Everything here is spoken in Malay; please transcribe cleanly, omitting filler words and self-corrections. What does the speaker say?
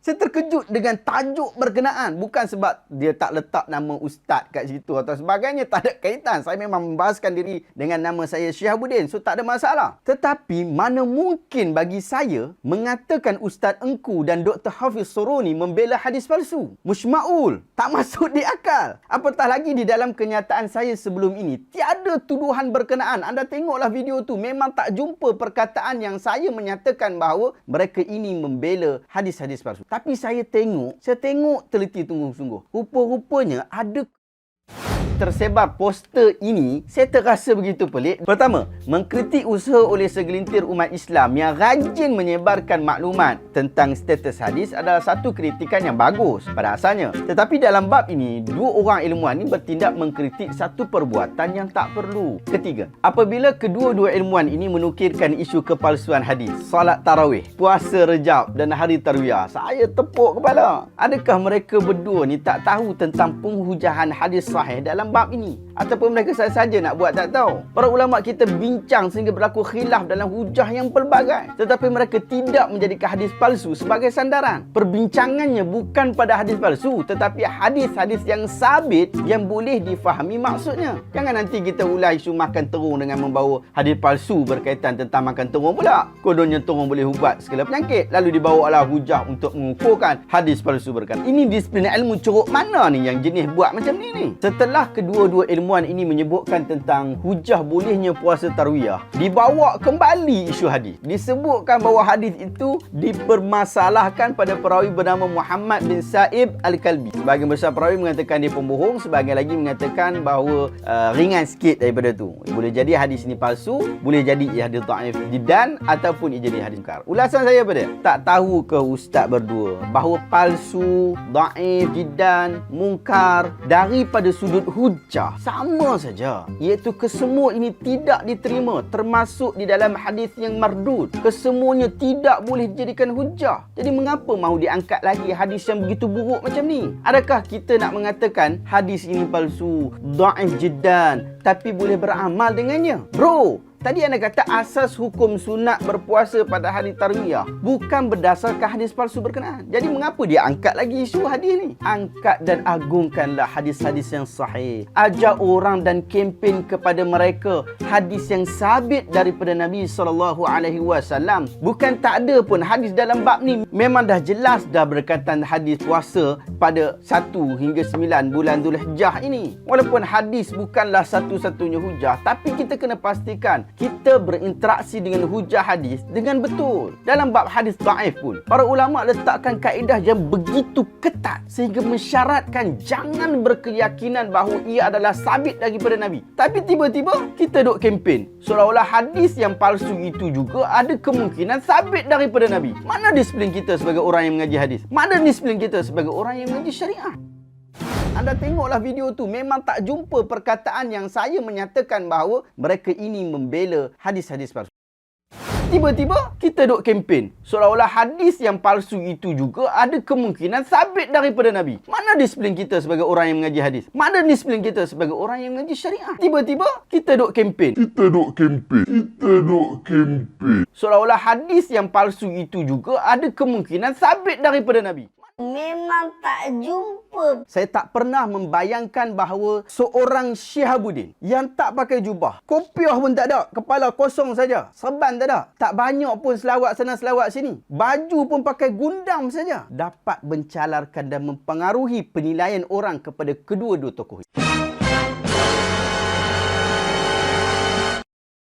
Saya terkejut dengan tajuk berkenaan. Bukan sebab dia tak letak nama ustaz kat situ atau sebagainya. Tak ada kaitan. Saya memang membahaskan diri dengan nama saya Syihabuddin. So, tak ada masalah. Tetapi, mana mungkin bagi saya mengatakan Ustaz Engku dan Dr. Hafiz Soroni membela hadis palsu? Mushma'ul. Tak masuk di akal. Apatah lagi di dalam kenyataan saya sebelum ini. Tiada tuduhan berkenaan. Anda tengoklah video tu. Memang tak jumpa perkataan yang saya menyatakan bahawa mereka ini membela hadis-hadis palsu. Tapi saya tengok teliti sungguh-sungguh. Rupa-rupanya ada tersebar poster ini, saya terasa begitu pelik. Pertama, mengkritik usaha oleh segelintir umat Islam yang rajin menyebarkan maklumat tentang status hadis adalah satu kritikan yang bagus pada asalnya. Tetapi dalam bab ini, dua orang ilmuwan ini bertindak mengkritik satu perbuatan yang tak perlu. Ketiga, apabila kedua-dua ilmuwan ini menukirkan isu kepalsuan hadis, solat tarawih, puasa Rejab dan hari tarwiyah, saya tepuk kepala. Adakah mereka berdua ni tak tahu tentang penghujahan hadis sahih dalam bab ini? Ataupun mereka saja nak buat tak tahu? Para ulama kita bincang sehingga berlaku khilaf dalam hujah yang pelbagai. Tetapi mereka tidak menjadikan hadis palsu sebagai sandaran. Perbincangannya bukan pada hadis palsu, tetapi hadis-hadis yang sabit yang boleh difahami maksudnya. Jangan nanti kita ulas isu makan terung dengan membawa hadis palsu berkaitan tentang makan terung pula. Kononnya terung boleh ubat segala penyakit. Lalu dibawalah hujah untuk mengukurkan hadis palsu berkaitan. Ini disiplin ilmu ceruk mana ni yang jenis buat macam ni? Setelah kedua-dua ilmuwan ini menyebutkan tentang hujah bolehnya puasa tarwiyah, dibawa kembali isu hadis. Disebutkan bahawa hadis itu dipermasalahkan pada perawi bernama Muhammad bin Sa'ib Al-Kalbi. Sebahagian besar perawi mengatakan dia pembohong, sebahagian lagi mengatakan bahawa ringan sikit daripada tu. Boleh jadi hadis ini palsu, boleh jadi ia hadis dhaif jiddan ataupun ia jadi hadis munkar. Ulasan saya pada tak tahu ke ustaz berdua bahawa palsu, dhaif jiddan, munkar daripada sudut hujah sama saja, iaitu kesemua ini tidak diterima, termasuk di dalam hadis yang mardud. Kesemuanya tidak boleh dijadikan hujah. Jadi mengapa mahu diangkat lagi hadis yang begitu buruk macam ni? Adakah kita nak mengatakan hadis ini palsu, dhaif jiddan, tapi boleh beramal dengannya? Bro, tadi anda kata asas hukum sunat berpuasa pada hari tarwiyah bukan berdasarkan hadis palsu berkenaan. Jadi mengapa dia angkat lagi isu hadis ni? Angkat dan agungkanlah hadis-hadis yang sahih. Ajak orang dan kempen kepada mereka hadis yang sabit daripada Nabi SAW. Bukan tak ada pun hadis dalam bab ni. Memang dah jelas dah berkaitan hadis puasa pada 1 hingga 9 bulan Dzulhijjah ini. Walaupun hadis bukanlah satu-satunya hujah, tapi kita kena pastikan kita berinteraksi dengan hujah hadis dengan betul. Dalam bab hadis dhaif pun, para ulama letakkan kaedah yang begitu ketat sehingga mensyaratkan jangan berkeyakinan bahawa ia adalah sabit daripada Nabi. Tapi tiba-tiba kita duk kempen seolah-olah hadis yang palsu itu juga ada kemungkinan sabit daripada Nabi. Mana disiplin kita sebagai orang yang mengaji hadis? Mana disiplin kita sebagai orang yang mengaji syariat? Anda tengoklah video tu, memang tak jumpa perkataan yang saya menyatakan bahawa mereka ini membela hadis-hadis palsu. Tiba-tiba kita duk kempen seolah-olah hadis yang palsu itu juga ada kemungkinan sabit daripada Nabi. Mana disiplin kita sebagai orang yang mengaji hadis? Mana disiplin kita sebagai orang yang mengaji syariat? Tiba-tiba kita duk kempen seolah-olah hadis yang palsu itu juga ada kemungkinan sabit daripada Nabi. Memang tak jumpa. Saya tak pernah membayangkan bahawa seorang Syihabuddin yang tak pakai jubah, kopiah pun tak ada, kepala kosong saja, serban tak ada, tak banyak pun selawat sana selawat sini, baju pun pakai gundam saja, dapat mencalarkan dan mempengaruhi penilaian orang kepada kedua-dua tokoh.